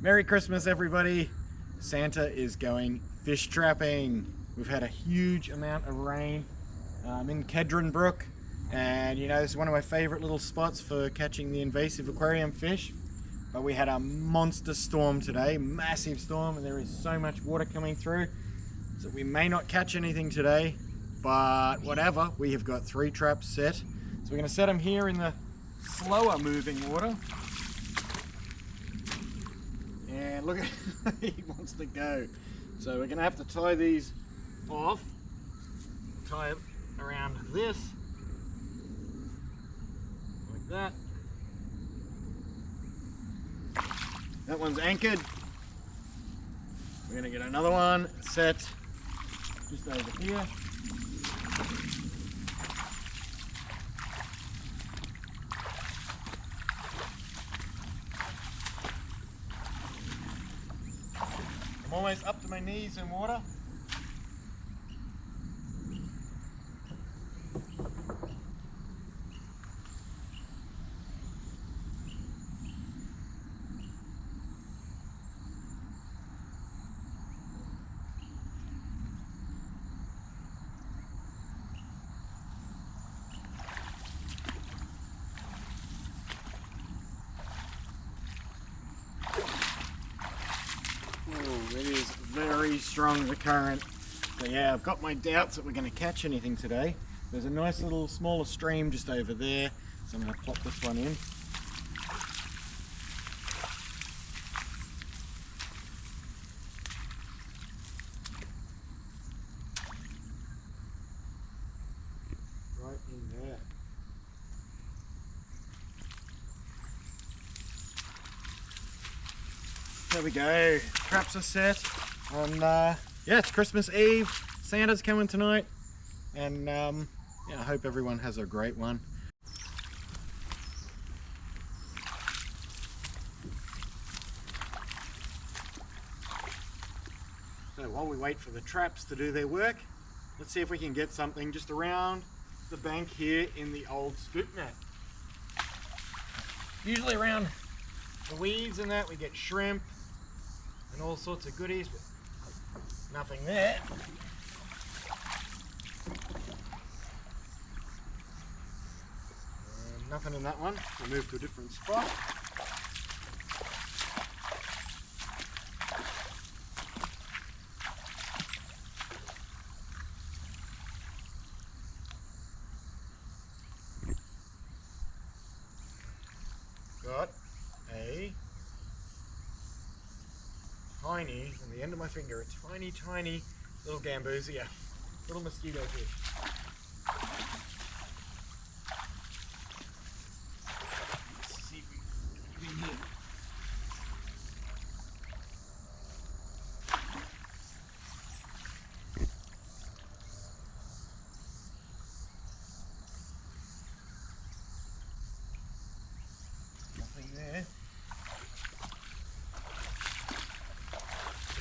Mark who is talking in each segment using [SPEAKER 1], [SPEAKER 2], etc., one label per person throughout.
[SPEAKER 1] Merry Christmas, everybody. Santa is going fish trapping. We've had a huge amount of rain in Kedron Brook, and you know, this is one of my favorite little spots for catching the invasive aquarium fish. But we had a monster storm today, massive storm, and there is so much water coming through, so we may not catch anything today, but whatever, we have got 3 traps set. So we're going to set them here in the slower moving water. And look at he wants to go. So we're going to have to tie these off, tie it around this, like that. That one's anchored. We're going to get another one set just over here. I'm almost up to my knees in water. It is very strong, the current. So yeah, I've got my doubts that we're going to catch anything today. There's a nice little smaller stream just over there, so I'm going to plop this one in. Right in there. There we go, traps are set, and yeah, it's Christmas Eve, Santa's coming tonight, and yeah, I hope everyone has a great one. So while we wait for the traps to do their work, let's see if we can get something just around the bank here in the old scoop net. Usually around the weeds and that we get shrimp and all sorts of goodies, but nothing there. And nothing in that one. We'll move to a different spot. Got a tiny, on the end of my finger, a tiny little gambusia, little mosquito fish. Let's see if we can get him here. Nothing there.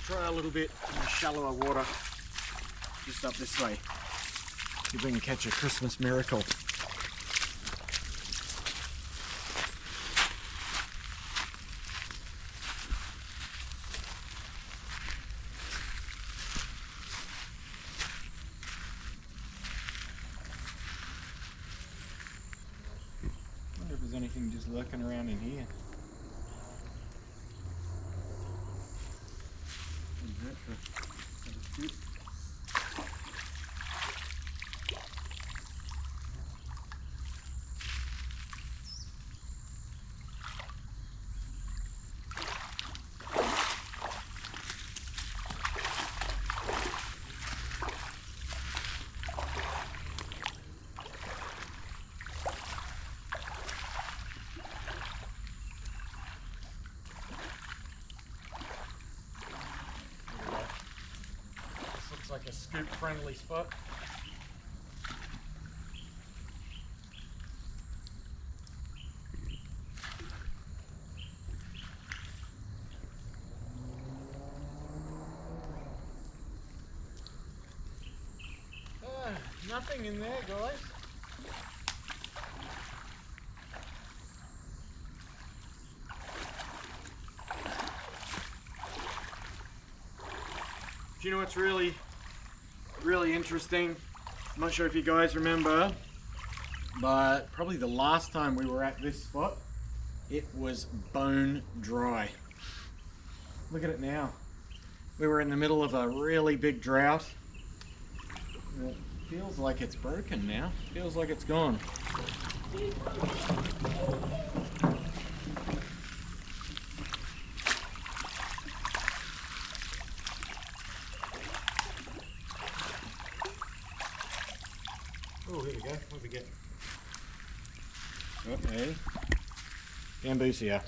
[SPEAKER 1] Try a little bit in the shallower water just up this way. See if we can catch a Christmas miracle. I wonder if there's anything just lurking around in here. Like a scoop friendly spot. Nothing in there, guys. Do you know what's really interesting? I'm not sure if you guys remember, but probably the last time we were at this spot, it was bone dry. Look at it now. We were in the middle of a really big drought. It feels like it's broken now. Feels like it's gone. Oh, here we go. What did we get? Okay. Gambusia.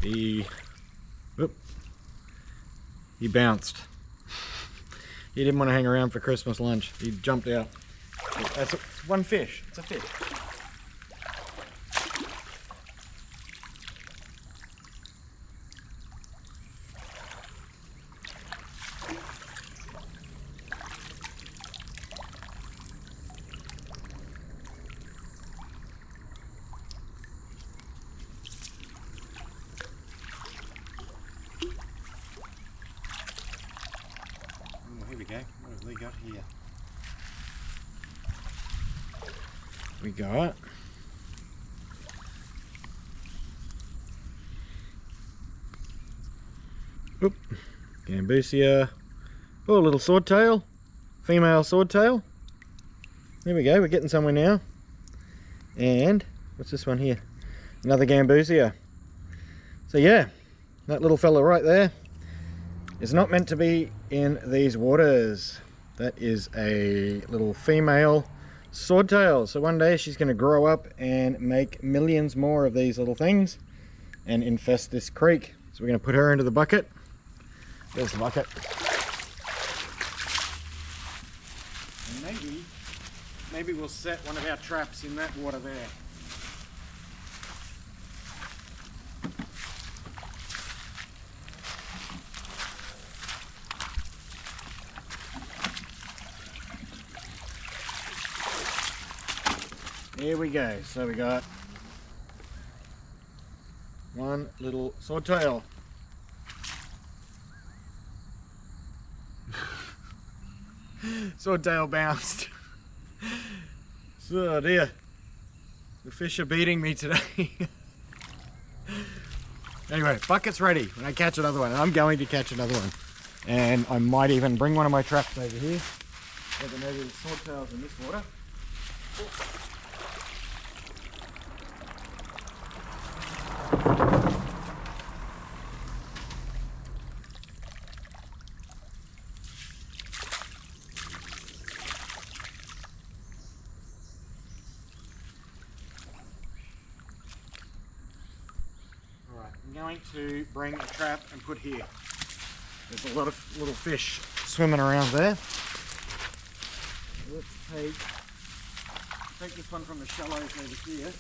[SPEAKER 1] He bounced. He didn't want to hang around for Christmas lunch. He jumped out. That's one fish. It's a fish. Here we go. What have we got here? We got Gambusia. Oh, a little swordtail. Female swordtail. There we go, we're getting somewhere now. And what's this one here? Another Gambusia. So yeah, that little fella right there is not meant to be in these waters. That is a little female swordtail. So one day she's going to grow up and make millions more of these little things and infest this creek. So we're going to put her into the bucket. There's the bucket. And maybe we'll set one of our traps in that water there. Here we go. So we got one little swordtail. Swordtail bounced. Oh dear. The fish are beating me today. Anyway, bucket's ready. When I catch another one, and I'm going to catch another one. And I might even bring one of my traps over here. Let them know there's swordtails in this water. I'm going to bring a trap and put here. There's a lot of little fish swimming around there. Let's take this one from the shallows over here.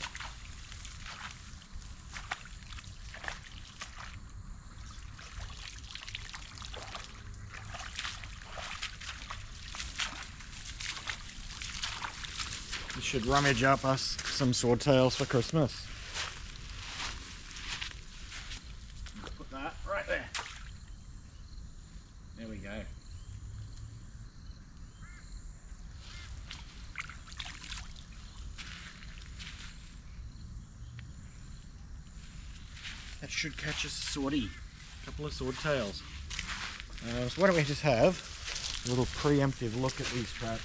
[SPEAKER 1] We should rummage up us some swordtails for Christmas. Put that right there. There we go. That should catch us a swordie. A couple of swordtails. So why don't we just have a little preemptive look at these traps.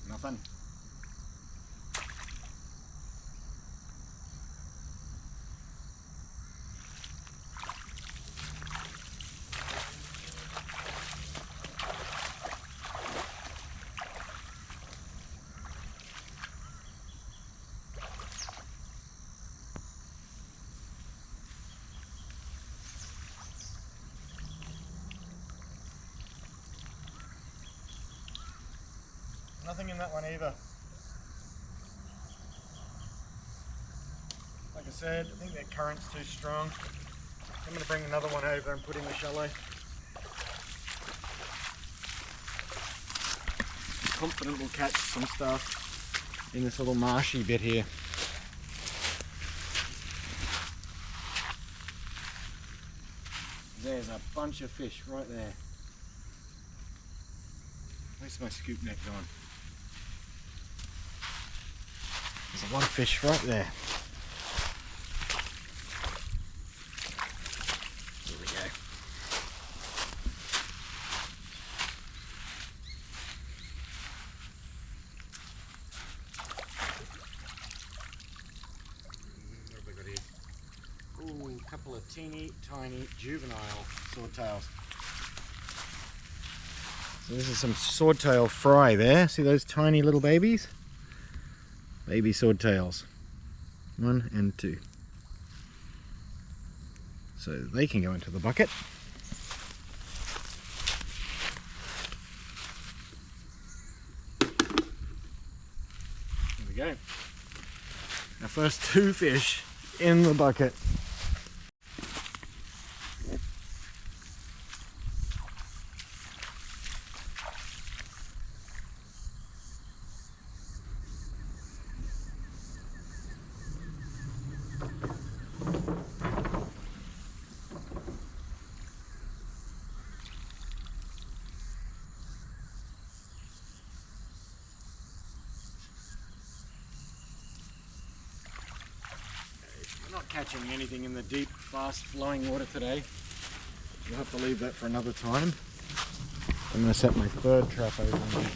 [SPEAKER 1] Nothing. Nothing in that one either. Like I said, I think that current's too strong. I'm going to bring another one over and put in the shallow. Confident we'll catch some stuff in this little marshy bit here. There's a bunch of fish right there. Where's my scoop net gone? There's a lot of fish right there. Here we go. What have we got here? Ooh, a couple of teeny tiny juvenile swordtails. So this is some swordtail fry there. See those tiny little babies? Baby swordtails. 1 and 2. So they can go into the bucket. There we go. Our first 2 fish in the bucket. We're not catching anything in the deep, fast-flowing water today. We'll have to leave that for another time. I'm going to set my third trap over in here.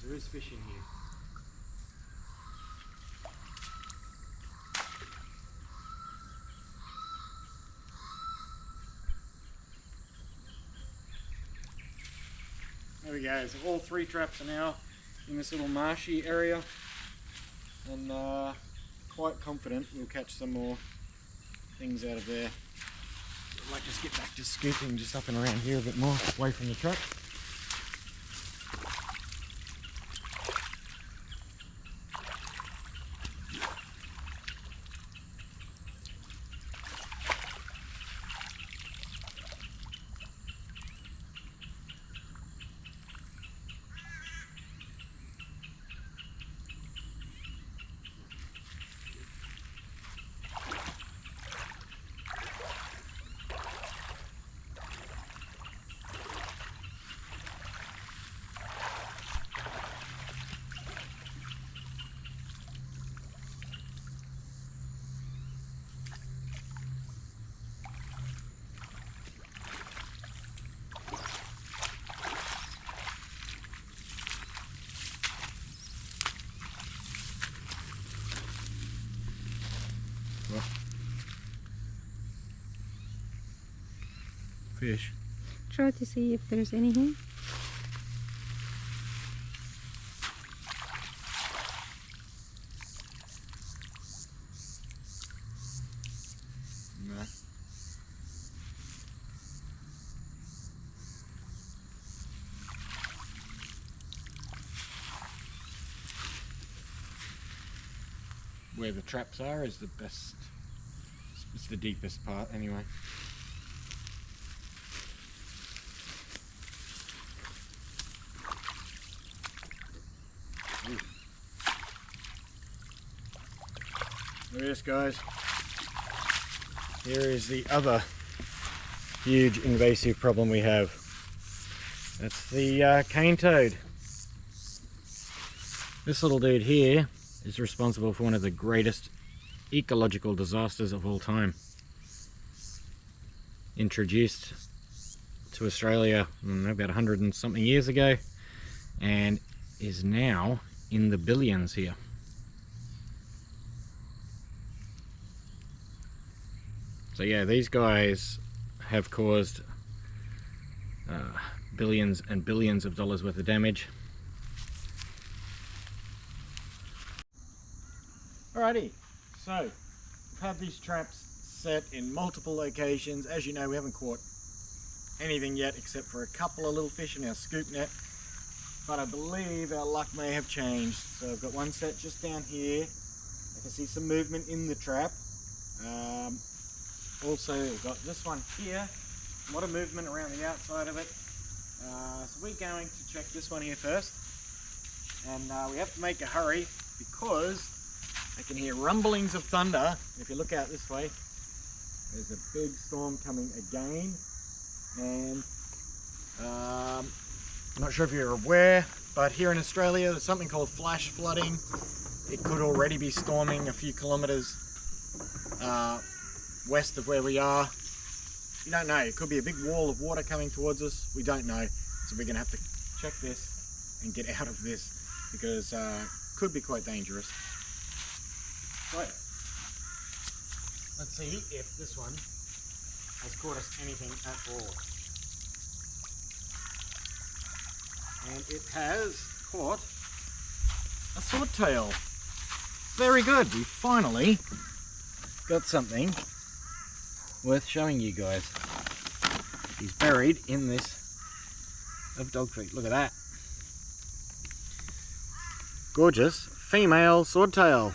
[SPEAKER 1] There is fish in here. There we go, so all 3 traps are now in this little marshy area, and quite confident we'll catch some more things out of there. I might just get back to scooping just up and around here a bit more, away from the trap. Fish.
[SPEAKER 2] Try to see if there's anything.
[SPEAKER 1] No. Where the traps are is the best. It's the deepest part anyway. Ooh. Look at this, guys. Here is the other huge invasive problem we have. That's the cane toad. This little dude here is responsible for one of the greatest ecological disasters of all time. Introduced to Australia about 100 and something years ago, and is now in the billions here. So yeah, these guys have caused billions and billions of dollars worth of damage. Alrighty, so we've had these traps set in multiple locations. As you know, we haven't caught anything yet except for a couple of little fish in our scoop net, but I believe our luck may have changed. So I've got one set just down here, can see some movement in the trap. Also, we've got this one here. A lot of movement around the outside of it. So we're going to check this one here first. And we have to make a hurry because I can hear rumblings of thunder. If you look out this way, there's a big storm coming again. And I'm not sure if you're aware, but here in Australia there's something called flash flooding. It could already be storming a few kilometers west of where we are. You don't know, it could be a big wall of water coming towards us. We don't know, so we're gonna have to check this and get out of this because it could be quite dangerous. So let's see if this one has caught us anything at all. And it has caught a swordtail. Very good, we finally got something worth showing you guys. He's buried in this of dog feet. Look at that. Gorgeous female swordtail.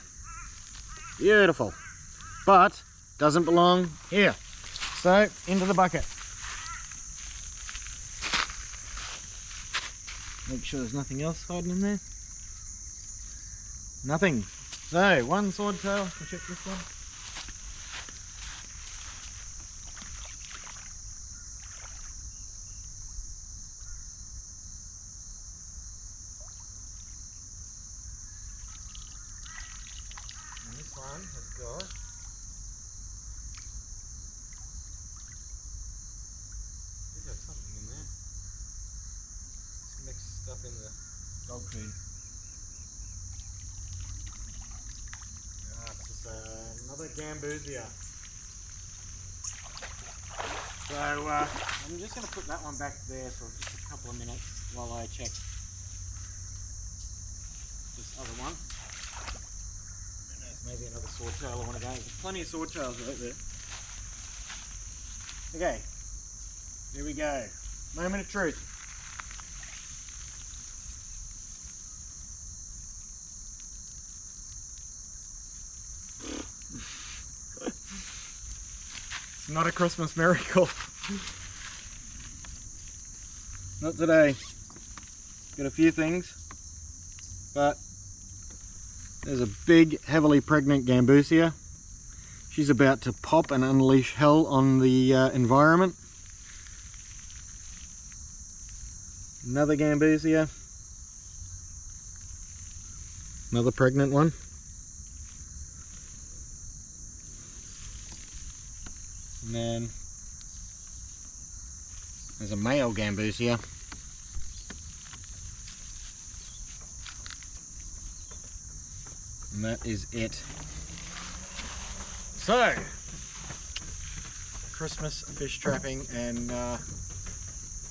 [SPEAKER 1] Beautiful. But doesn't belong here. So into the bucket. Make sure there's nothing else hiding in there. Nothing. So one swordtail. We'll check this one. And this one has got something in there. It's mixed stuff in the dog food. It's just another gambusia. So I'm just going to put that one back there for just a couple of minutes while I check this other one. And there's maybe another swordtail I want to go. There's plenty of swordtails right there. Okay, here we go. Moment of truth. It's not a Christmas miracle. Not today. Got a few things, but there's a big, heavily pregnant gambusia. She's about to pop and unleash hell on the environment. Another gambusia. Another pregnant one. And then there's a male gambusia. And that is it. So, Christmas fish trapping, and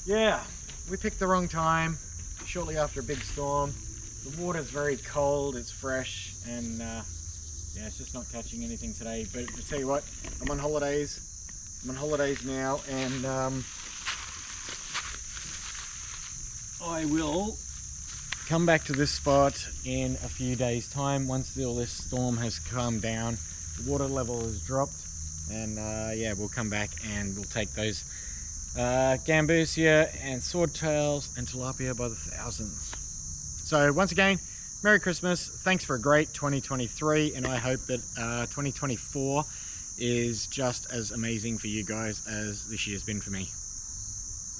[SPEAKER 1] yeah, we picked the wrong time, shortly after a big storm. The water's very cold, it's fresh, and yeah, it's just not catching anything today. But to tell you what, I'm on holidays. I'm on holidays now, and I will come back to this spot in a few days' time once all this storm has calmed down. The water level has dropped, and yeah, we'll come back and we'll take those gambusia and swordtails and tilapia by the thousands. So once again, Merry Christmas, thanks for a great 2023, and I hope that 2024 is just as amazing for you guys as this year's been for me.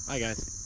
[SPEAKER 1] Bye guys.